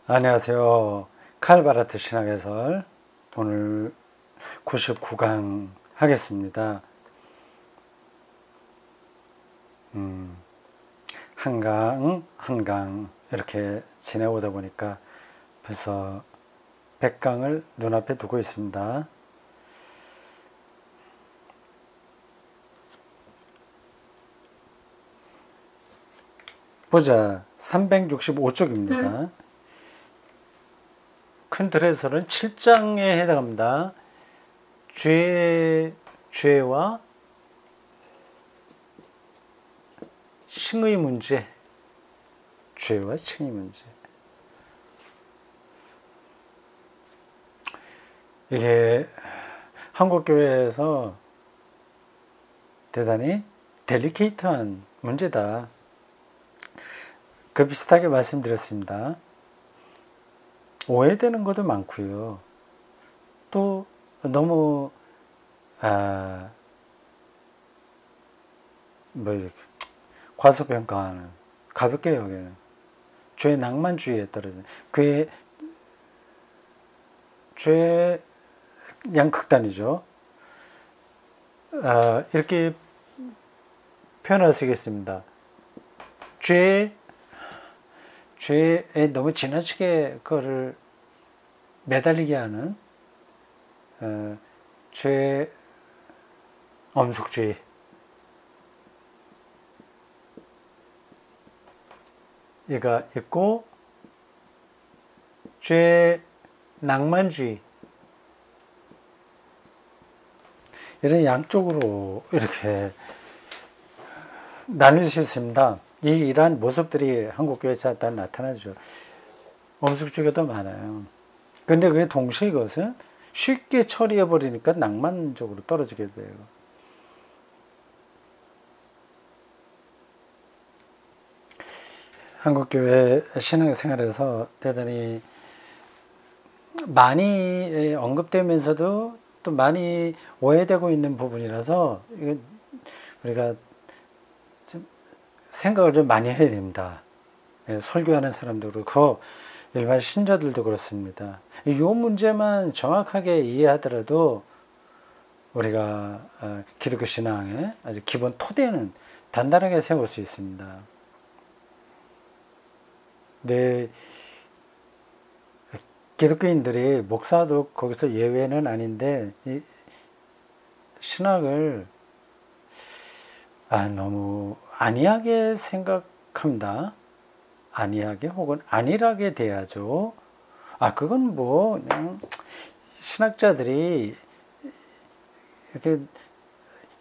안녕하세요. 칼바라트 신학해설 오늘 99강 하겠습니다. 한 강 이렇게 지내오다 보니까 벌써 100강을 눈앞에 두고 있습니다. 보자. 365쪽입니다. 큰 틀에서는 7장에 해당합니다. 죄와 칭의 문제. 죄와 칭의 문제. 이게 한국교회에서 대단히 델리케이트한 문제다. 그 비슷하게 말씀드렸습니다. 오해되는 것도 많고요. 또 너무 과소평가하는, 가볍게 여기는 죄의 낭만주의에 떨어지는 죄의 양극단이죠. 이렇게 표현할 수 있겠습니다. 죄에 너무 지나치게 그거를 매달리게 하는 죄 엄숙주의, 얘가 있고 죄 낭만주의, 이런 양쪽으로 이렇게 나눌 수 있습니다. 이러한 모습들이 한국교회에 다 나타나죠. 엄숙주의가 많아요. 근데 그게 동시에 이것은 쉽게 처리해버리니까 낭만적으로 떨어지게 돼요. 한국교회 신앙생활에서 대단히 많이 언급되면서도 또 많이 오해되고 있는 부분이라서 우리가 생각을 좀 많이 해야 됩니다. 설교하는 사람도 그렇고 일반 신자들도 그렇습니다. 이 문제만 정확하게 이해하더라도 우리가 기독교 신앙의 아주 기본 토대는 단단하게 세울 수 있습니다. 근데 기독교인들이, 목사도 거기서 예외는 아닌데, 이 신학을 너무 안이하게 생각합니다. 안이하게 혹은 안일하게 대하죠. 그건 그냥 신학자들이 이렇게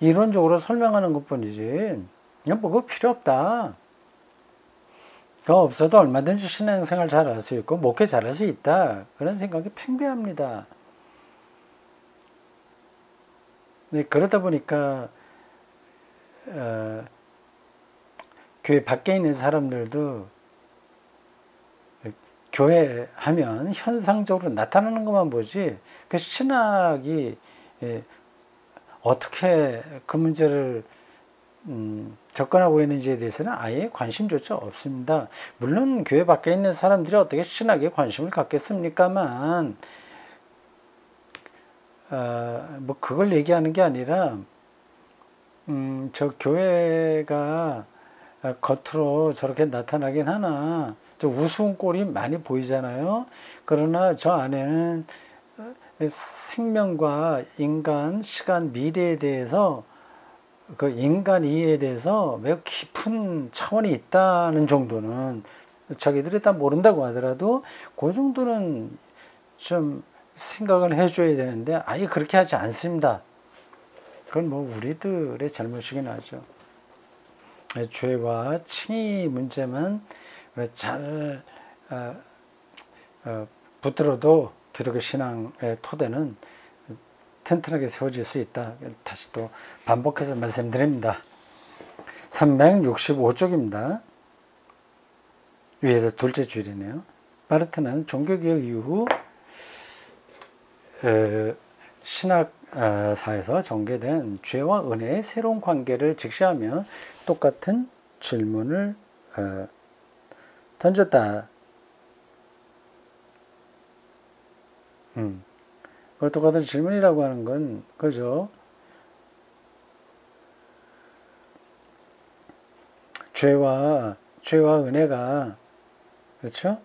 이론적으로 설명하는 것 뿐이지, 그거 필요 없다. 그거 없어도 얼마든지 신앙생활 잘할 수 있고 목회 잘할 수 있다. 그런 생각이 팽배합니다. 네, 그러다 보니까 교회 밖에 있는 사람들도 교회 하면 현상적으로 나타나는 것만 보지, 그 신학이 어떻게 그 문제를 접근하고 있는지에 대해서는 아예 관심조차 없습니다. 물론 교회 밖에 있는 사람들이 어떻게 신학에 관심을 갖겠습니까만, 그걸 얘기하는 게 아니라, 저 교회가 겉으로 저렇게 나타나긴 하나 좀 우스운 꼴이 많이 보이잖아요. 그러나 저 안에는 생명과 인간, 시간, 미래에 대해서, 그 인간 이해에 대해서 매우 깊은 차원이 있다는 정도는, 자기들이 다 모른다고 하더라도 그 정도는 좀 생각을 해줘야 되는데 아예 그렇게 하지 않습니다. 그건 우리들의 잘못이긴 하죠. 죄와 칭의 문제만 잘 붙들어도 기독교 신앙의 토대는 튼튼하게 세워질 수 있다. 다시 또 반복해서 말씀드립니다. 365쪽입니다. 위에서 둘째 줄이네요. 바르트는 종교개혁 이후 신학사에서 전개된 죄와 은혜의 새로운 관계를 직시하며 똑같은 질문을 던졌다. 그 똑같은 질문이라고 하는 건 그죠? 죄와 은혜가 그렇죠?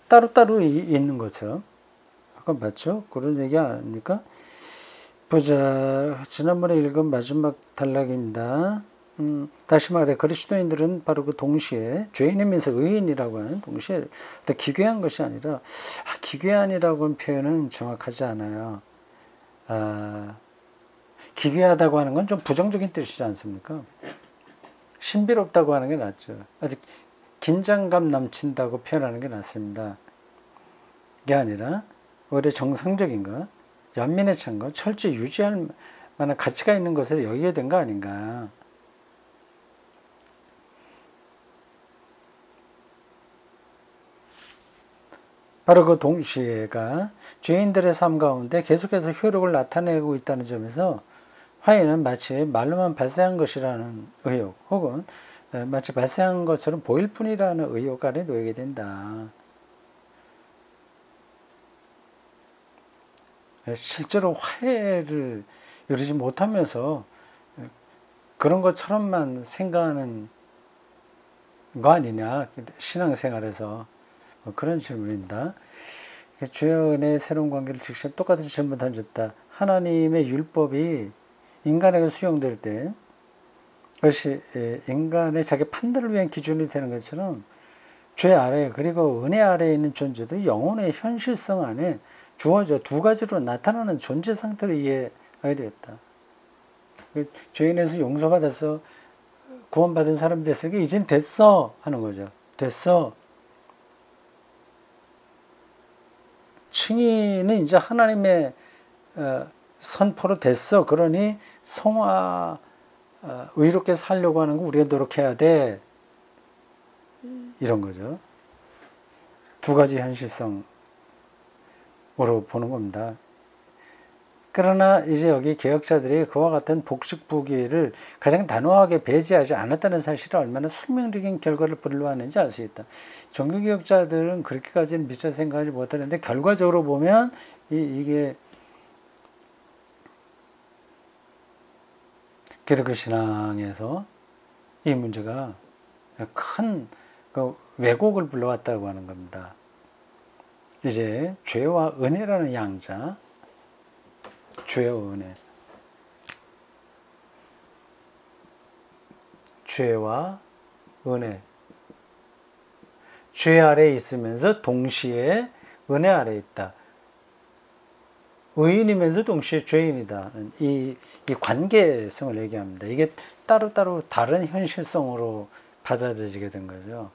따로따로 있는 것처럼 아까 맞죠? 그런 얘기 아닙니까? 보자. 지난번에 읽은 마지막 단락입니다. 다시 말해 그리스도인들은 바로 그 동시에 죄인이면서 의인이라고 하는 동시에 기괴한 것이 아니라 기괴한이라고 하는 표현은 정확하지 않아요. 기괴하다고 하는 건 좀 부정적인 뜻이지 않습니까? 신비롭다고 하는 게 낫죠. 아주 긴장감 넘친다고 표현하는 게 낫습니다. 이게 아니라 오히려 정상적인 것, 연민에 찬 것, 철저히 유지할 만한 가치가 있는 것을 여기게 된 거 아닌가. 바로 그 동시에가 죄인들의 삶 가운데 계속해서 효력을 나타내고 있다는 점에서 화해는 마치 말로만 발생한 것이라는 의혹 혹은 마치 발생한 것처럼 보일 뿐이라는 의혹 아래 놓이게 된다. 실제로 화해를 이루지 못하면서 그런 것처럼만 생각하는 거 아니냐, 신앙생활에서. 그런 질문입니다. 주여 은혜의 새로운 관계를 직접 똑같은 질문 던졌다. 하나님의 율법이 인간에게 수용될 때 그것이 인간의 자기 판단을 위한 기준이 되는 것처럼 죄 아래 그리고 은혜 아래에 있는 존재도 영혼의 현실성 안에 주어져 두 가지로 나타나는 존재 상태를 이해하게 되었다. 죄인에서 용서받아서 구원받은 사람이 됐으니까 이젠 됐어 하는 거죠. 됐어. 칭의는 이제 하나님의 선포로 됐어. 그러니 의롭게 살려고 하는 거 우리가 노력해야 돼. 이런 거죠. 두 가지 현실성으로 보는 겁니다. 그러나 이제 여기 개혁자들이 그와 같은 복식부기를 가장 단호하게 배제하지 않았다는 사실이 얼마나 숙명적인 결과를 불러왔는지 알 수 있다. 종교개혁자들은 그렇게까지는 미처 생각하지 못하는데 결과적으로 보면 이게 기독교 신앙에서 이 문제가 큰 왜곡을 불러왔다고 하는 겁니다. 이제 죄와 은혜라는 양자, 죄와 은혜, 죄와 은혜, 죄 아래에 있으면서 동시에 은혜 아래에 있다. 의인이면서 동시에 죄인이다. 이 관계성을 얘기합니다. 이게 따로따로 다른 현실성으로 받아들여지게 된 거죠.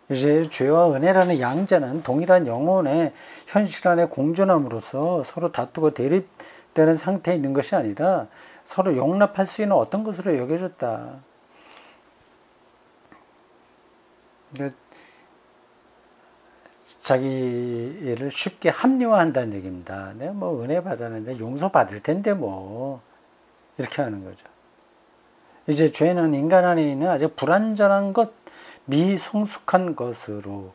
이제 죄와 은혜라는 양자는 동일한 영혼의 현실 안에 공존함으로써 서로 다투고 대립되는 상태에 있는 것이 아니라 서로 용납할 수 있는 어떤 것으로 여겨졌다. 자기를 쉽게 합리화한다는 얘기입니다. 내가 뭐 은혜 받았는데 용서 받을 텐데 뭐 이렇게 하는 거죠. 이제 죄는 인간 안에 있는 아주 불완전한 것, 미성숙한 것으로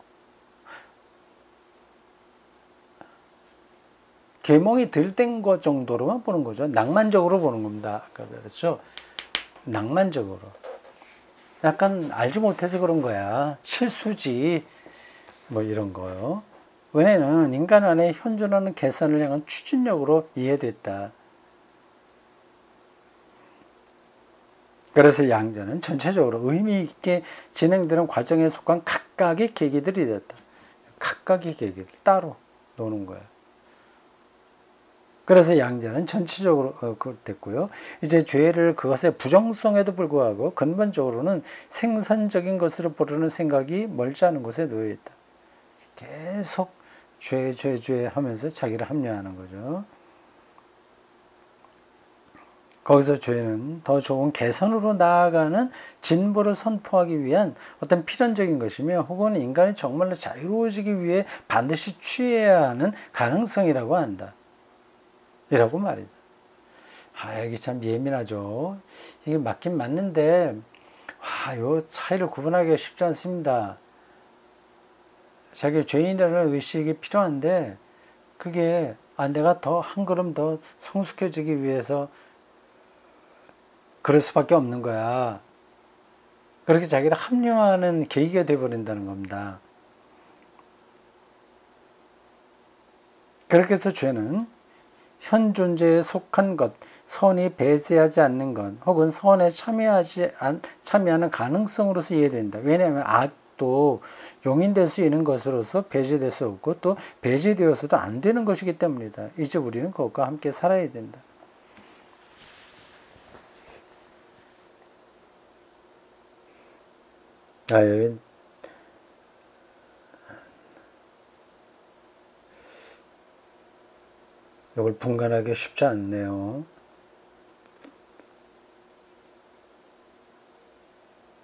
계몽이 덜 된 것 정도로만 보는 거죠. 낭만적으로 보는 겁니다. 아까 그랬죠. 낭만적으로. 약간 알지 못해서 그런 거야. 실수지. 뭐 이런 거요. 은혜는 인간 안에 현존하는 개선을 향한 추진력으로 이해됐다. 그래서 양자는 전체적으로 의미 있게 진행되는 과정에 속한 각각의 계기들이 됐다. 각각의 계기들 따로 노는 거예요. 그래서 양자는 전체적으로 됐고요. 이제 죄를 그것의 부정성에도 불구하고 근본적으로는 생산적인 것으로 부르는 생각이 멀지 않은 곳에 놓여 있다. 계속 죄 하면서 자기를 합리화하는 거죠. 거기서 죄는 더 좋은 개선으로 나아가는 진보를 선포하기 위한 어떤 필연적인 것이며 혹은 인간이 정말로 자유로워지기 위해 반드시 취해야 하는 가능성이라고 한다. 이라고 말이다. 여기 참 예민하죠. 이게 맞긴 맞는데 요 차이를 구분하기가 쉽지 않습니다. 자기 죄인이라는 의식이 필요한데 그게 내가 더 한 걸음 더 성숙해지기 위해서 그럴 수밖에 없는 거야. 그렇게 자기를 합리화하는 계기가 되어버린다는 겁니다. 그렇게 해서 죄는 현 존재에 속한 것, 선이 배제하지 않는 것, 혹은 선에 참여하는 가능성으로서 이해된다. 왜냐하면 악도 용인될 수 있는 것으로서 배제될 수 없고 또 배제되어서도 안 되는 것이기 때문이다. 이제 우리는 그것과 함께 살아야 된다. 여기 이걸 분간하기 쉽지 않네요.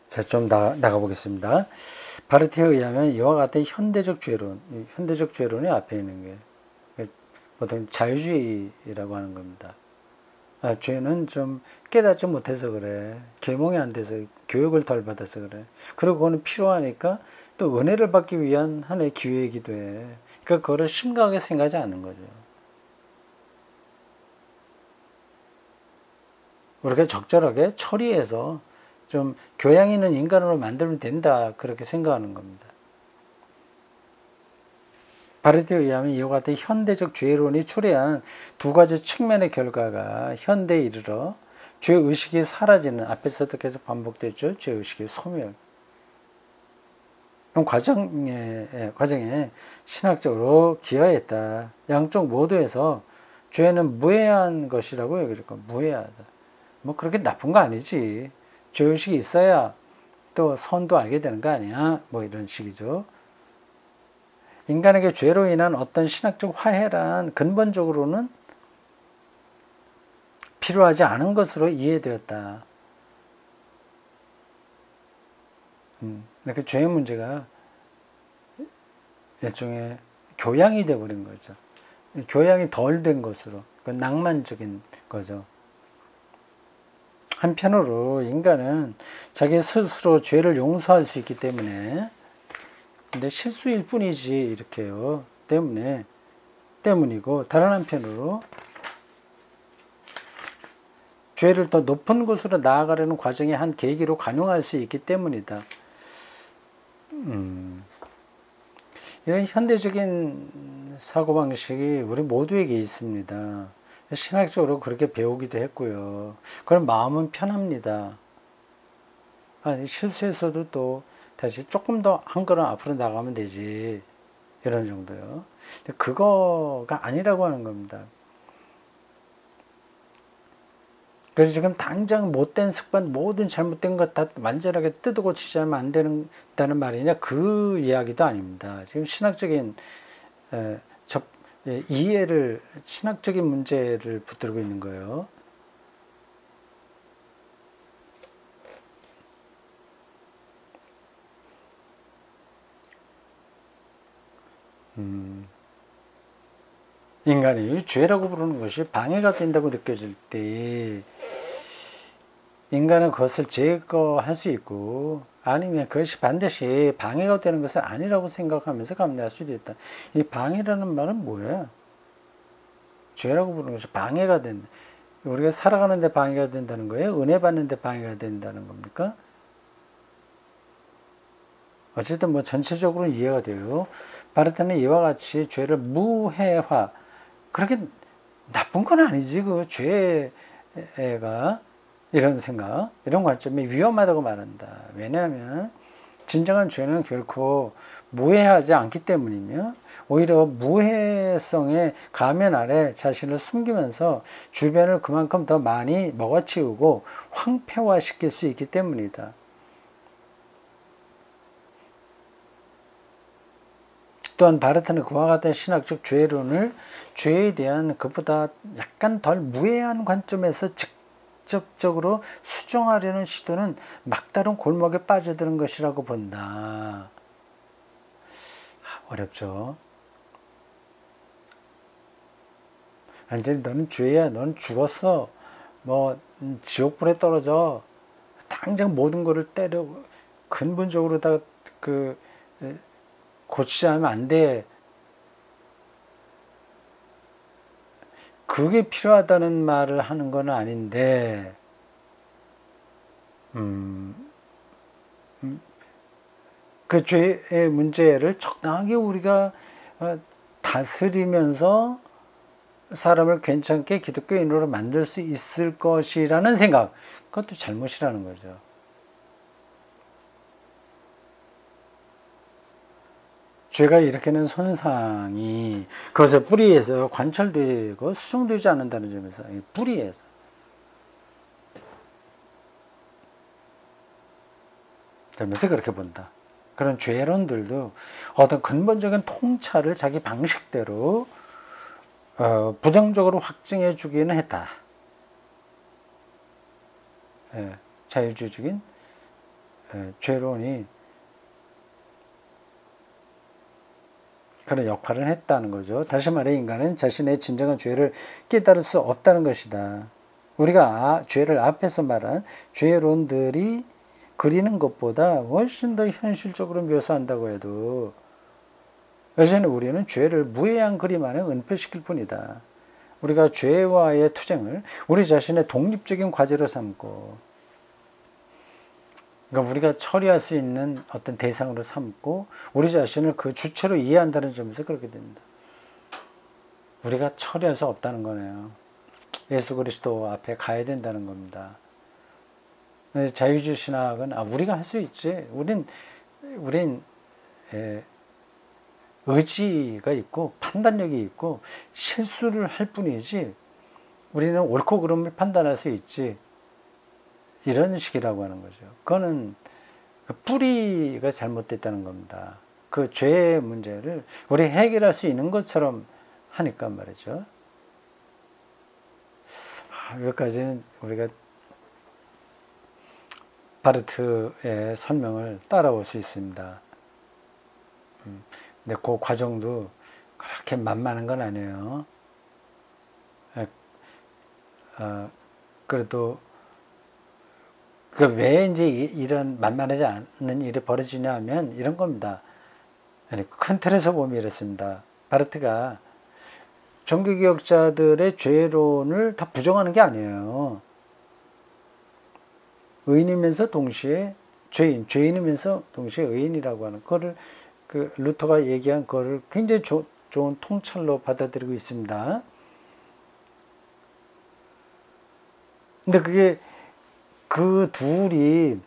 자, 좀 나가 보겠습니다. 바르티에 의하면 이와 같은 현대적 죄론이 앞에 있는 게 보통 자유주의라고 하는 겁니다. 죄는 좀 깨닫지 못해서 그래. 계몽이 안 돼서, 교육을 덜 받아서 그래. 그리고 그거는 필요하니까 또 은혜를 받기 위한 하나의 기회이기도 해. 그러니까 그거를 심각하게 생각하지 않는 거죠. 우리가 적절하게 처리해서 좀 교양 있는 인간으로 만들면 된다. 그렇게 생각하는 겁니다. 바르티에 의하면 이와 같은 현대적 죄론이 초래한 두 가지 측면의 결과가 현대에 이르러 죄의식이 사라지는, 앞에서도 계속 반복됐죠. 죄의식의 소멸. 그런 과정에 신학적으로 기여했다. 양쪽 모두에서 죄는 무해한 것이라고 얘기할 거예요. 무해하다. 뭐 그렇게 나쁜 거 아니지. 죄의식이 있어야 또 선도 알게 되는 거 아니야. 뭐 이런 식이죠. 인간에게 죄로 인한 어떤 신학적 화해란 근본적으로는 필요하지 않은 것으로 이해되었다. 그 죄의 문제가 일종의 교양이 되어버린 거죠. 교양이 덜 된 것으로, 낭만적인 거죠. 한편으로 인간은 자기 스스로 죄를 용서할 수 있기 때문에, 근데 실수일 뿐이지 이렇게요. 때문이고, 다른 한편으로 죄를 더 높은 곳으로 나아가려는 과정의 한 계기로 간용할 수 있기 때문이다. 이런 현대적인 사고방식이 우리 모두에게 있습니다. 신학적으로 그렇게 배우기도 했고요. 그럼 마음은 편합니다. 실수에서도 또 다시 조금 더 한 걸음 앞으로 나가면 되지. 이런 정도요. 근데 그거가 아니라고 하는 겁니다. 그래서 지금 당장 못된 습관, 모든 잘못된 것 다 완전하게 뜯어 고치지 않으면 안 된다는 말이냐, 그 이야기도 아닙니다. 지금 신학적인 이해를, 신학적인 문제를 붙들고 있는 거예요. 인간이 죄라고 부르는 것이 방해가 된다고 느껴질 때 인간은 그것을 제거할 수 있고, 아니면 그것이 반드시 방해가 되는 것은 아니라고 생각하면서 감내할 수도 있다. 이 방해라는 말은 뭐예요? 죄라고 부르는 것이 방해가 된다. 우리가 살아가는데 방해가 된다는 거예요? 은혜 받는데 방해가 된다는 겁니까? 어쨌든 뭐 전체적으로 이해가 돼요. 바르트는 이와 같이 죄를 무해화, 그렇게 나쁜 건 아니지 그 죄가, 이런 생각, 이런 관점이 위험하다고 말한다. 왜냐하면 진정한 죄는 결코 무해하지 않기 때문이며, 오히려 무해성의 가면 아래 자신을 숨기면서 주변을 그만큼 더 많이 먹어치우고 황폐화시킬 수 있기 때문이다. 또한 바르트는 그와 같은 신학적 죄론을 죄에 대한 그보다 약간 덜 무해한 관점에서 직접적으로 수정하려는 시도는 막다른 골목에 빠져드는 것이라고 본다. 어렵죠. 완전히 너는 죄야, 너는 죽었어, 뭐 지옥불에 떨어져, 다 당장 모든 거를 때려 근본적으로 다 고치자 하면 안 돼. 그게 필요하다는 말을 하는 건 아닌데, 그 죄의 문제를 적당하게 우리가 다스리면서 사람을 괜찮게 기독교인으로 만들 수 있을 것이라는 생각, 그것도 잘못이라는 거죠. 죄가 일으키는 손상이 그것의 뿌리에서 관철되고 수정되지 않는다는 점에서, 뿌리에서. 그러면서 그렇게 본다. 그런 죄론들도 어떤 근본적인 통찰을 자기 방식대로 부정적으로 확증해 주기는 했다. 자유주의적인 죄론이 그런 역할을 했다는 거죠. 다시 말해 인간은 자신의 진정한 죄를 깨달을 수 없다는 것이다. 우리가 죄를 앞에서 말한 죄론들이 그리는 것보다 훨씬 더 현실적으로 묘사한다고 해도 여전히 우리는 죄를 무해한 그림 안에 은폐시킬 뿐이다. 우리가 죄와의 투쟁을 우리 자신의 독립적인 과제로 삼고, 그러니까 우리가 처리할 수 있는 어떤 대상으로 삼고 우리 자신을 그 주체로 이해한다는 점에서 그렇게 됩니다. 우리가 처리할 수 없다는 거네요. 예수 그리스도 앞에 가야 된다는 겁니다. 자유주의 신학은 우리가 할 수 있지. 우린 의지가 있고 판단력이 있고 실수를 할 뿐이지 우리는 옳고 그름을 판단할 수 있지. 이런 식이라고 하는 거죠. 그거는 그 뿌리가 잘못됐다는 겁니다. 그 죄의 문제를 우리 해결할 수 있는 것처럼 하니까 말이죠. 여기까지는 우리가 바르트의 설명을 따라올 수 있습니다. 근데 그 과정도 그렇게 만만한 건 아니에요. 그래도 왜 이제 이런 만만하지 않은 일이 벌어지냐 하면 이런 겁니다. 큰 틀에서 보면 이렇습니다. 바르트가 종교개혁자들의 죄론을 다 부정하는 게 아니에요. 의인이면서 동시에 죄인이면서 동시에 의인이라고 하는 거를 그 루터가 얘기한 거를 굉장히 좋은 통찰로 받아들이고 있습니다. 근데 그게 그 둘이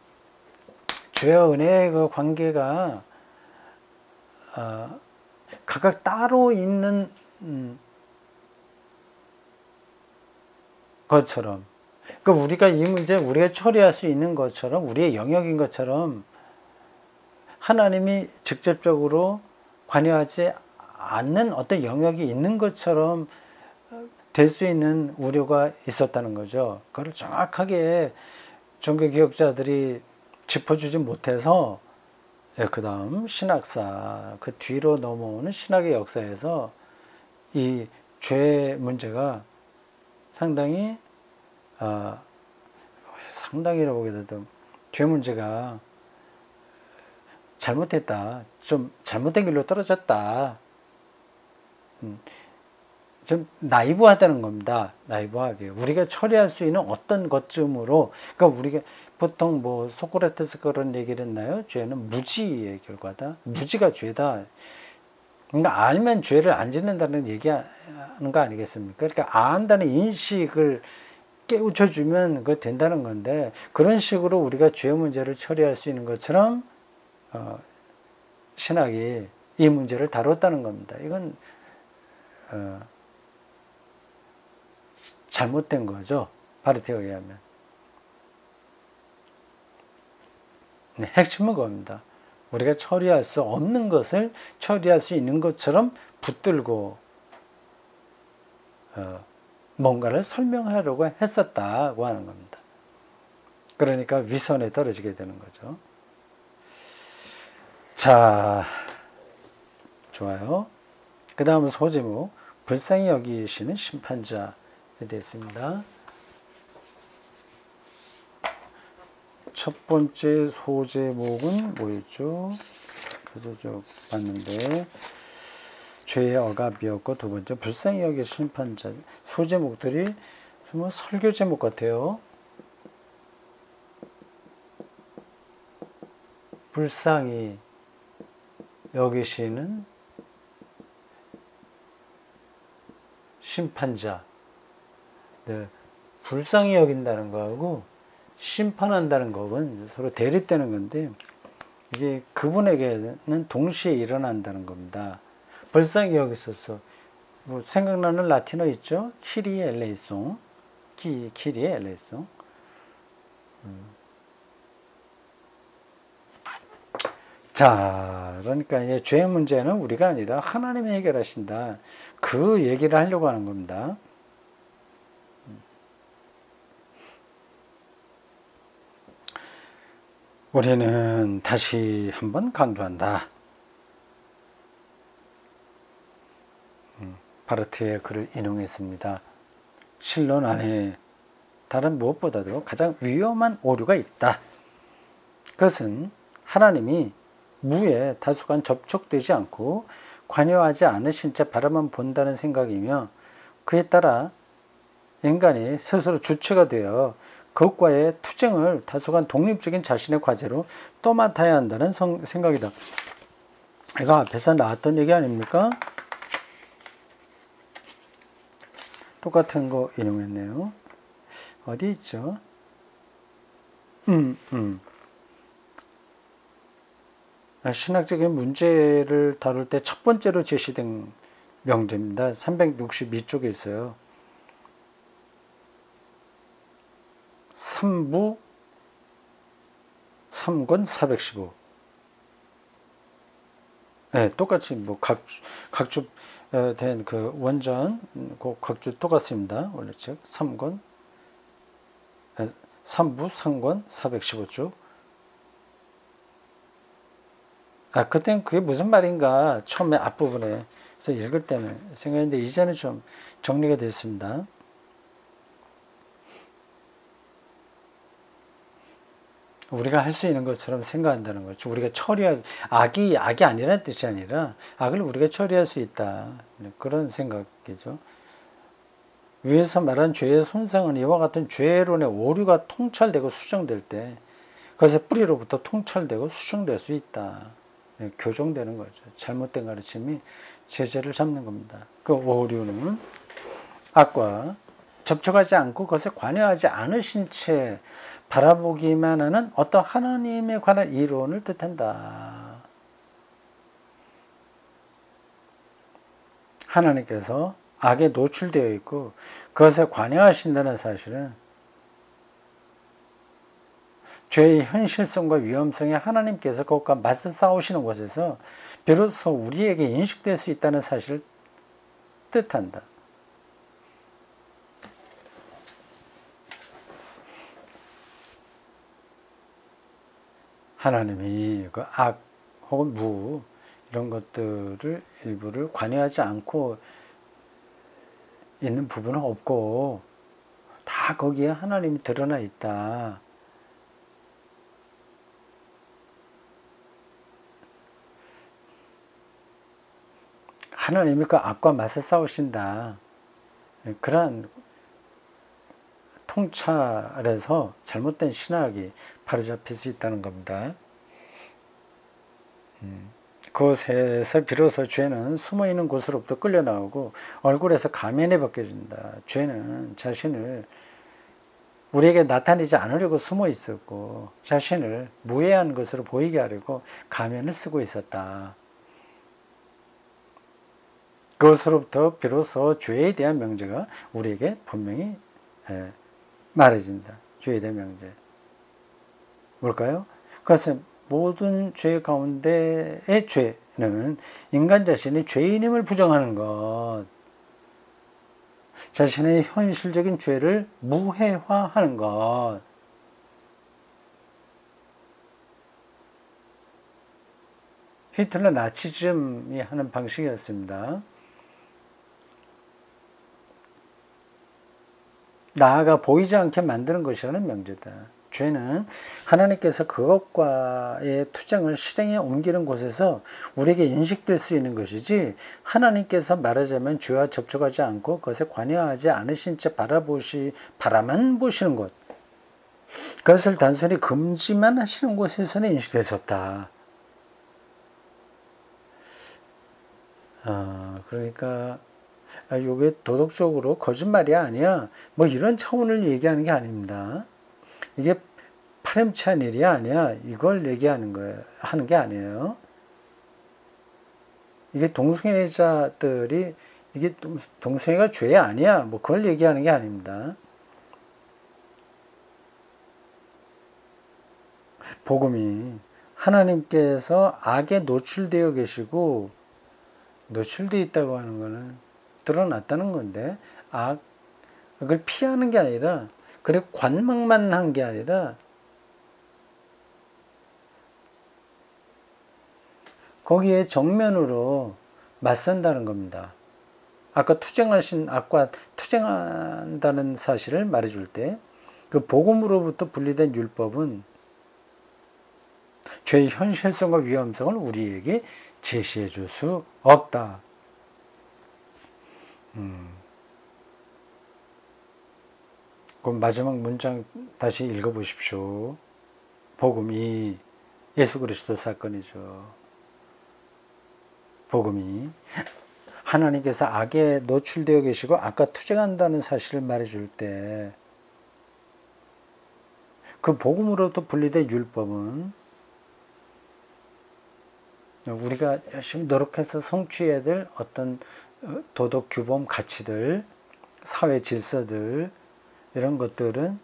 죄와 은혜의 그 관계가 각각 따로 있는 것처럼, 그러니까 우리가 이 문제 우리가 처리할 수 있는 것처럼 우리의 영역인 것처럼 하나님이 직접적으로 관여하지 않는 어떤 영역이 있는 것처럼 될 수 있는 우려가 있었다는 거죠. 그걸 정확하게 종교개혁자들이 짚어주지 못해서 그 다음 신학사 그 뒤로 넘어오는 신학의 역사에서 이 죄 문제가 상당히 상당히라고 보기에도 죄 문제가 잘못했다. 좀 잘못된 길로 떨어졌다. 좀 나이브하다는 겁니다. 나이브하게. 우리가 처리할 수 있는 어떤 것쯤으로, 그러니까 우리가 보통 뭐 소크라테스 그런 얘기를 했나요? 죄는 무지의 결과다. 무지가 죄다. 그러니까 알면 죄를 안 짓는다는 얘기하는 거 아니겠습니까? 그러니까 안다는 인식을 깨우쳐주면 그거 된다는 건데, 그런 식으로 우리가 죄 문제를 처리할 수 있는 것처럼 신학이 이 문제를 다뤘다는 겁니다. 이건 잘못된 거죠. 바르트에 의하면. 핵심은 그겁니다. 우리가 처리할 수 없는 것을 처리할 수 있는 것처럼 붙들고 뭔가를 설명하려고 했었다고 하는 겁니다. 그러니까 위선에 떨어지게 되는 거죠. 자, 좋아요. 그 다음은 소제목, 불쌍히 여기시는 심판자에 대했습니다. 첫 번째 소제목은 뭐였죠? 그래서 저 봤는데 죄의 억압이었고, 두 번째 불쌍히 여길 심판자. 소제목들이 뭐 설교 제목 같아요. 불쌍히 여기시는 심판자. 네, 불쌍히 여긴다는 거하고 심판한다는 거는 서로 대립되는 건데, 이게 그분에게는 동시에 일어난다는 겁니다. 불쌍히 여기소서. 뭐 생각나는 라틴어 있죠? 키리에 엘레이송. 키리에 엘레이송. 자, 그러니까 이제 죄의 문제는 우리가 아니라 하나님이 해결하신다. 그 얘기를 하려고 하는 겁니다. 우리는 다시 한번 강조한다. 바르트의 글을 인용했습니다. 신론 안에 다른 무엇보다도 가장 위험한 오류가 있다. 그것은 하나님이 무에 다수간 접촉되지 않고 관여하지 않으신 채 바라만 본다는 생각이며, 그에 따라 인간이 스스로 주체가 되어 그것과의 투쟁을 다소간 독립적인 자신의 과제로 떠맡아야 한다는 생각이다. 이거 앞에서 나왔던 얘기 아닙니까? 똑같은 거 인용했네요. 어디 있죠? 신학적인 문제를 다룰 때 첫 번째로 제시된 명제입니다. 362쪽에 있어요. 3부 3권 415. 네, 똑같이 뭐 각주 된 그 원전 그 각주 똑같습니다. 원래 책 3권 3부 3권 415쪽. 그땐 그게 무슨 말인가 처음에 앞부분에 서 읽을 때는 생각했는데, 이제는 좀 정리가 됐습니다. 우리가 할 수 있는 것처럼 생각한다는 거죠. 우리가 악이 아니라는 뜻이 아니라 악을 우리가 처리할 수 있다. 그런 생각이죠. 위에서 말한 죄의 손상은 이와 같은 죄론의 오류가 통찰되고 수정될 때 그것의 뿌리로부터 통찰되고 수정될 수 있다. 교정되는 거죠. 잘못된 가르침이 제재를 잡는 겁니다. 그 오류는 악과 접촉하지 않고 그것에 관여하지 않으신 채 바라보기만 하는 어떤 하나님에 관한 이론을 뜻한다. 하나님께서 악에 노출되어 있고 그것에 관여하신다는 사실은 죄의 현실성과 위험성에 하나님께서 그것과 맞서 싸우시는 곳에서 비로소 우리에게 인식될 수 있다는 사실을 뜻한다. 하나님이 그 악 혹은 무 이런 것들을 일부를 관여하지 않고 있는 부분은 없고 다 거기에 하나님이 드러나 있다. 하나님이 그 악과 맞서 싸우신다. 그러한 통찰에서 잘못된 신학이 바로잡힐 수 있다는 겁니다. 그곳에서 비로소 죄는 숨어있는 곳으로부터 끌려나오고 얼굴에서 가면이 벗겨진다. 죄는 자신을 우리에게 나타내지 않으려고 숨어 있었고 자신을 무해한 것으로 보이게 하려고 가면을 쓰고 있었다. 그것으로부터 비로소 죄에 대한 명제가 우리에게 분명히 말해진다. 죄에 대한 명제. 뭘까요? 그것은 모든 죄 가운데의 죄는 인간 자신이 죄인임을 부정하는 것, 자신의 현실적인 죄를 무해화하는 것, 히틀러 나치즘이 하는 방식이었습니다. 나아가 보이지 않게 만드는 것이라는 명제다. 죄는 하나님께서 그것과의 투쟁을 실행에 옮기는 곳에서 우리에게 인식될 수 있는 것이지, 하나님께서 말하자면 죄와 접촉하지 않고 그것에 관여하지 않으신 채 바라만 보시는 곳, 그것을 단순히 금지만 하시는 곳에서는 인식될 수 없다. 그러니까 이게 도덕적으로 거짓말이 아니야, 뭐 이런 차원을 얘기하는 게 아닙니다. 이게 파렴치한 일이 아니야, 이걸 얘기하는 거예요. 하는 게 아니에요. 이게 동성애자들이 이게 동성애가 죄 아니야, 뭐 그걸 얘기하는 게 아닙니다. 복음이 하나님께서 악에 노출되어 계시고, 노출되어 있다고 하는 거는 드러났다는 건데, 악을 피하는 게 아니라, 그리고 관망만 한 게 아니라 거기에 정면으로 맞선다는 겁니다. 아까 투쟁하신 악과 투쟁한다는 사실을 말해줄 때, 그 복음으로부터 분리된 율법은 죄의 현실성과 위험성을 우리에게 제시해 줄 수 없다. 그럼 마지막 문장 다시 읽어보십시오. 복음이 예수 그리스도 사건이죠. 복음이 하나님께서 악에 노출되어 계시고 악과 투쟁한다는 사실을 말해줄 때, 그 복음으로부터 분리된 율법은 우리가 열심히 노력해서 성취해야 될 어떤 도덕 규범 가치들, 사회 질서들, 이런 것들은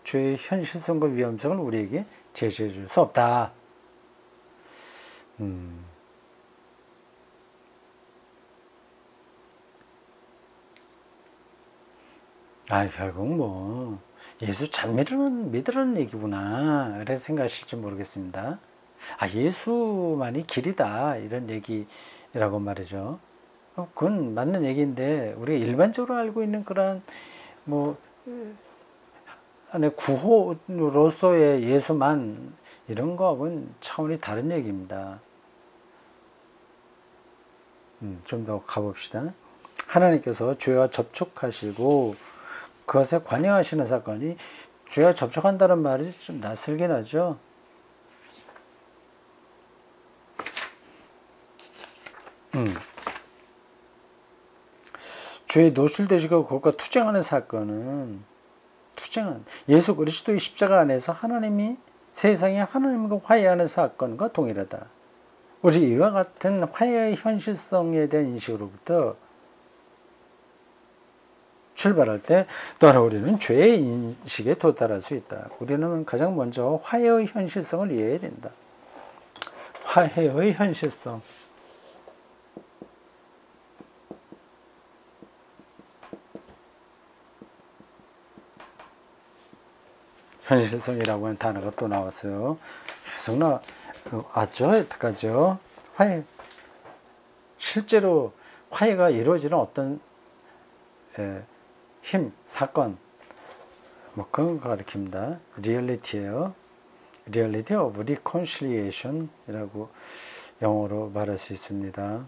죄의 현실성과 위험성을 우리에게 제시해 줄 수 없다. 결국 뭐 예수 잘 믿으라는 얘기구나, 이렇게 생각하실지 모르겠습니다. 예수만이 길이다, 이런 얘기라고 말이죠. 그건 맞는 얘기인데, 우리가 일반적으로 알고 있는 그런 뭐 구호로서의 예수만, 이런 거하고는 차원이 다른 얘기입니다. 좀 더 가봅시다. 하나님께서 죄와 접촉하시고 그것에 관여하시는 사건이, 죄와 접촉한다는 말이 좀 낯설긴 하죠. 죄에 노출되시고 그것과 투쟁하는 사건은, 예수 그리스도의 십자가 안에서 하나님이 세상에 하나님과 화해하는 사건과 동일하다. 오직 이와 같은 화해의 현실성에 대한 인식으로부터 출발할 때 또한 우리는 죄의 인식에 도달할 수 있다. 우리는 가장 먼저 화해의 현실성을 이해해야 된다. 화해의 현실성. 현실성이라고 하는 단어가 또 나왔어요. 계속 나왔죠. 여태까지요. 화해. 실제로 화해가 이루어지는 어떤 힘, 사건, 뭐 그런 거 가리킵니다. 리얼리티예요. Reality of Reconciliation 이라고 영어로 말할 수 있습니다.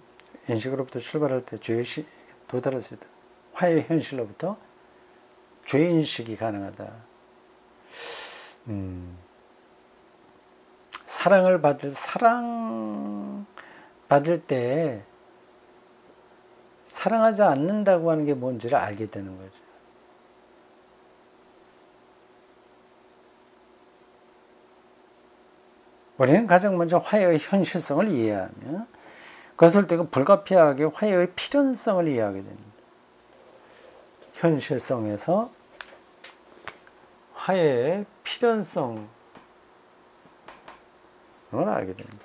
인식으로부터 출발할 때 죄의 도달할 수 있다. 화해의 현실로부터 죄의 인식이 가능하다. 사랑받을 때 사랑하지 않는다고 하는 게 뭔지를 알게 되는 거죠. 우리는 가장 먼저 화해의 현실성을 이해하며 그것을 또 불가피하게 화해의 필연성을 이해하게 됩니다. 현실성에서 화해의 필연성을 알게 됩니다.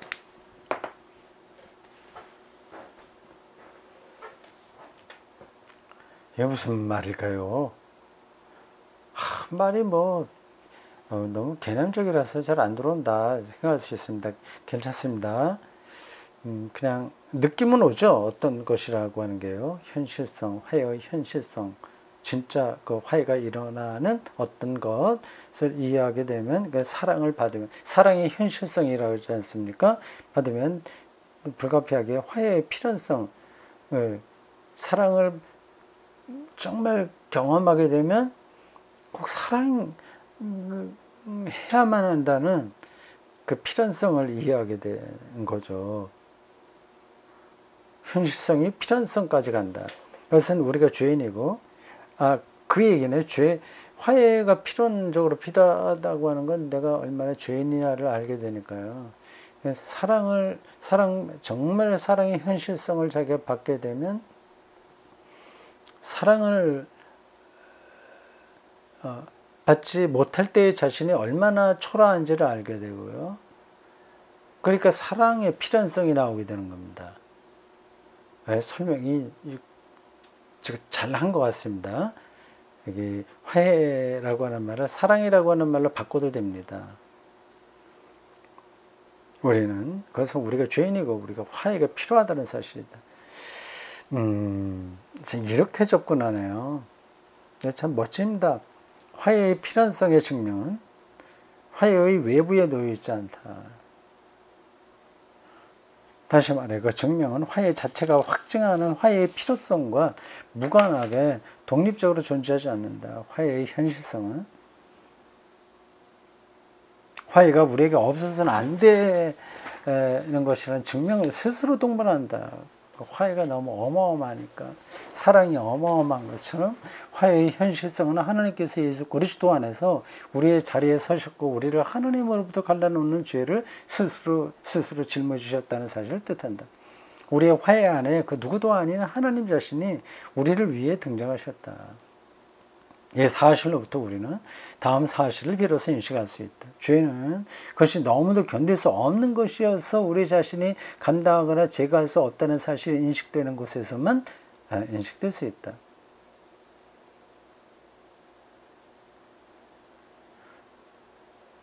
이게 무슨 말일까요? 말이 너무 개념적이라서 잘 안 들어온다 생각할 수 있습니다. 괜찮습니다. 그냥 느낌은 오죠. 어떤 것이라고 하는 게요. 현실성, 화해의 현실성. 진짜 그 화해가 일어나는 어떤 것을 이해하게 되면 그 사랑을 받으면 사랑의 현실성이라고 하지 않습니까? 받으면 불가피하게 화해의 필연성, 사랑을 정말 경험하게 되면 꼭 사랑해야만 한다는 그 필연성을 이해하게 되는 거죠. 현실성이 필연성까지 간다. 그것은 우리가 죄인이고, 그 얘기는 화해가 필연적으로 필요하다고 하는 건 내가 얼마나 죄인이냐를 알게 되니까요. 정말 사랑의 현실성을 자기가 받게 되면 사랑을 받지 못할 때의 자신이 얼마나 초라한지를 알게 되고요. 그러니까 사랑의 필연성이 나오게 되는 겁니다. 설명이 잘한 것 같습니다. 여기 화해라고 하는 말을 사랑이라고 하는 말로 바꿔도 됩니다. 그래서 우리가 죄인이고 우리가 화해가 필요하다는 사실이다. 이렇게 접근하네요. 참 멋집니다. 화해의 필연성의 증명은 화해의 외부에 놓여 있지 않다. 다시 말해 그 증명은 화해 자체가 확증하는 화해의 필요성과 무관하게 독립적으로 존재하지 않는다. 화해의 현실성은 화해가 우리에게 없어서는 안 되는 것이라는 증명을 스스로 동반한다. 화해가 너무 어마어마하니까 사랑이 어마어마한 것처럼 화해의 현실성은 하나님께서 예수 그리스도 안에서 우리의 자리에 서셨고 우리를 하나님으로부터 갈라놓는 죄를 스스로 짊어지셨다는 사실을 뜻한다. 우리의 화해 안에 그 누구도 아닌 하나님 자신이 우리를 위해 등장하셨다. 이 사실로부터 우리는 다음 사실을 비로소 인식할 수 있다. 죄는 그것이 너무도 견딜 수 없는 것이어서 우리 자신이 감당하거나 제거할 수 없다는 사실이 인식되는 곳에서만 인식될 수 있다.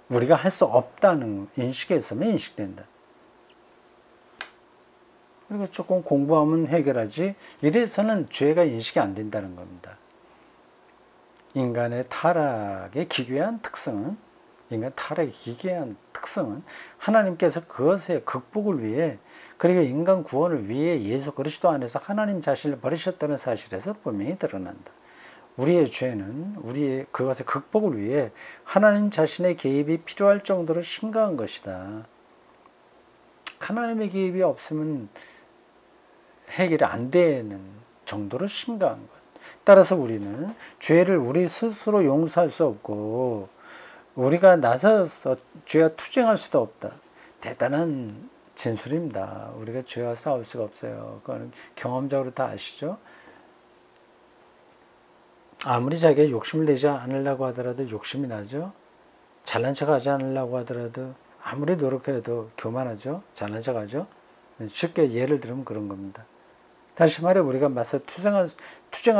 우리가 할 수 없다는 인식에서만 인식된다. 그리고 조금 공부하면 해결하지 이래서는 죄가 인식이 안 된다는 겁니다. 인간의 타락의 기괴한 특성은 하나님께서 그것의 극복을 위해 그리고 인간 구원을 위해 예수 그리스도 안에서 하나님 자신을 버리셨다는 사실에서 분명히 드러난다. 우리의 죄는 그것의 극복을 위해 하나님 자신의 개입이 필요할 정도로 심각한 것이다. 하나님의 개입이 없으면 해결이 안 되는 정도로 심각한 것. 따라서 우리는 죄를 우리 스스로 용서할 수 없고 우리가 나서서 죄와 투쟁할 수도 없다. 대단한 진술입니다. 우리가 죄와 싸울 수가 없어요. 그건 경험적으로 다 아시죠? 아무리 자기가 욕심을 내지 않으려고 하더라도 욕심이 나죠. 잘난 척하지 않으려고 하더라도 아무리 노력해도 교만하죠. 잘난 척하죠. 쉽게 예를 들면 그런 겁니다. 다시 말해 우리가 맞서 투쟁할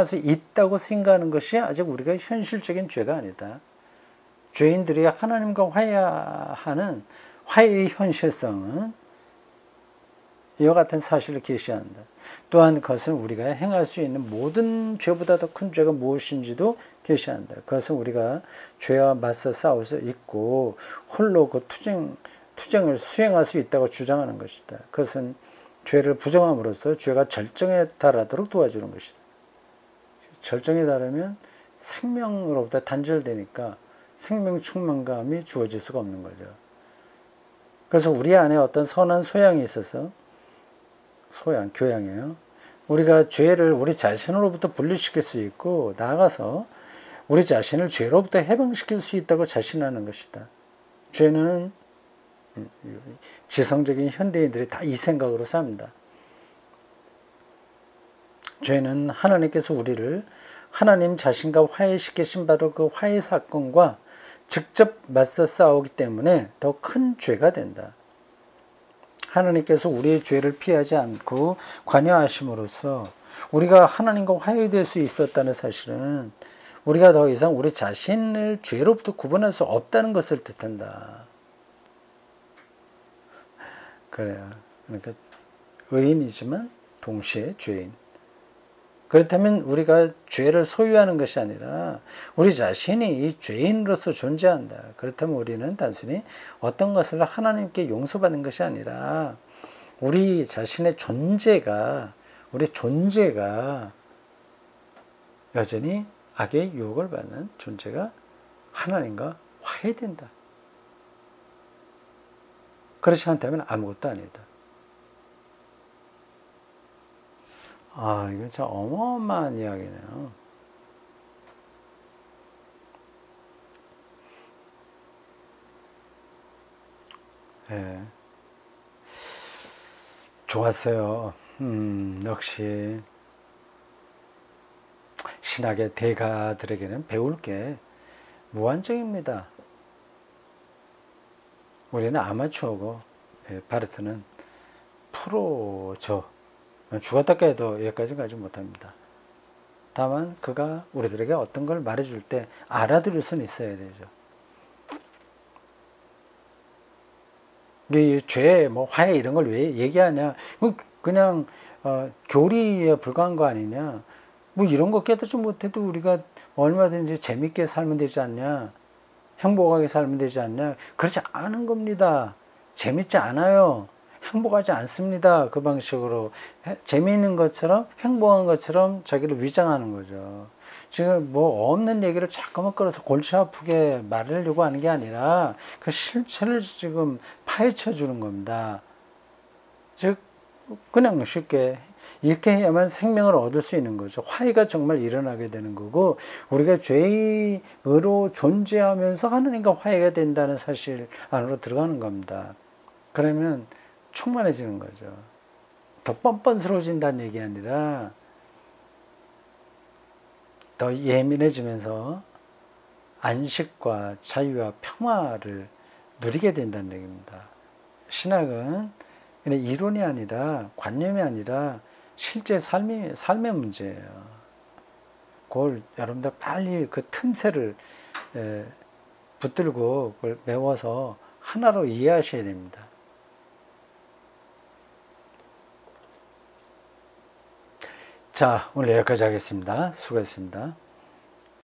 수 있다고 생각하는 것이 아직 우리가 현실적인 죄가 아니다. 죄인들이 하나님과 화해하는 화해의 현실성은 이와 같은 사실을 계시한다. 또한 그것은 우리가 행할 수 있는 모든 죄보다 더 큰 죄가 무엇인지도 계시한다. 그것은 우리가 죄와 맞서 싸울 수 있고 홀로 그 투쟁을 수행할 수 있다고 주장하는 것이다. 그것은 죄를 부정함으로써 죄가 절정에 달하도록 도와주는 것이다. 절정에 달하면 생명으로부터 단절되니까 생명 충만감이 주어질 수가 없는 거죠. 그래서 우리 안에 어떤 선한 소양이 있어서 교양이에요. 우리가 죄를 우리 자신으로부터 분리시킬 수 있고 나아가서 우리 자신을 죄로부터 해방시킬 수 있다고 자신하는 것이다. 죄는 지성적인 현대인들이 다 이 생각으로 삽니다. 죄는 하나님께서 우리를 하나님 자신과 화해시키신 바로 그 화해 사건과 직접 맞서 싸우기 때문에 더 큰 죄가 된다. 하나님께서 우리의 죄를 피하지 않고 관여하심으로써 우리가 하나님과 화해될 수 있었다는 사실은 우리가 더 이상 우리 자신을 죄로부터 구분할 수 없다는 것을 뜻한다. 그래요. 그러니까 의인이지만 동시에 죄인. 그렇다면 우리가 죄를 소유하는 것이 아니라 우리 자신이 이 죄인으로서 존재한다. 그렇다면 우리는 단순히 어떤 것을 하나님께 용서받는 것이 아니라 우리 자신의 우리 존재가 여전히 악의 유혹을 받는 존재가 하나님과 화해된다. 그렇지 않다면 아무것도 아니다. 이건 참 어마어마한 이야기네요. 예. 좋았어요. 역시 신학의 대가들에게는 배울 게 무한정입니다. 우리는 아마추어고 바르트는 프로죠. 죽었다 깨도 여기까지 가지 못합니다. 다만 그가 우리들에게 어떤 걸 말해줄 때 알아들을 수는 있어야 되죠. 이 죄, 화해 이런 걸 왜 얘기하냐? 그냥 교리에 불과한 거 아니냐? 이런 거 깨닫지 못해도 우리가 얼마든지 재밌게 살면 되지 않냐? 행복하게 살면 되지 않냐? 그렇지 않은 겁니다. 재밌지 않아요. 행복하지 않습니다. 그 방식으로 재미있는 것처럼 행복한 것처럼 자기를 위장하는 거죠. 지금 없는 얘기를 자꾸만 끌어서 골치 아프게 말하려고 하는 게 아니라 그 실체를 지금 파헤쳐 주는 겁니다. 즉 그냥 쉽게 이렇게 해야만 생명을 얻을 수 있는 거죠. 화해가 정말 일어나게 되는 거고 우리가 죄의로 존재하면서 하나님과 화해가 된다는 사실 안으로 들어가는 겁니다. 그러면 충만해지는 거죠. 더 뻔뻔스러워진다는 얘기 아니라 더 예민해지면서 안식과 자유와 평화를 누리게 된다는 얘기입니다. 신학은 그냥 이론이 아니라 관념이 아니라 실제 삶의 문제예요. 그걸 여러분들 빨리 그 틈새를 붙들고 그걸 메워서 하나로 이해하셔야 됩니다. 자, 오늘 여기까지 하겠습니다. 수고했습니다.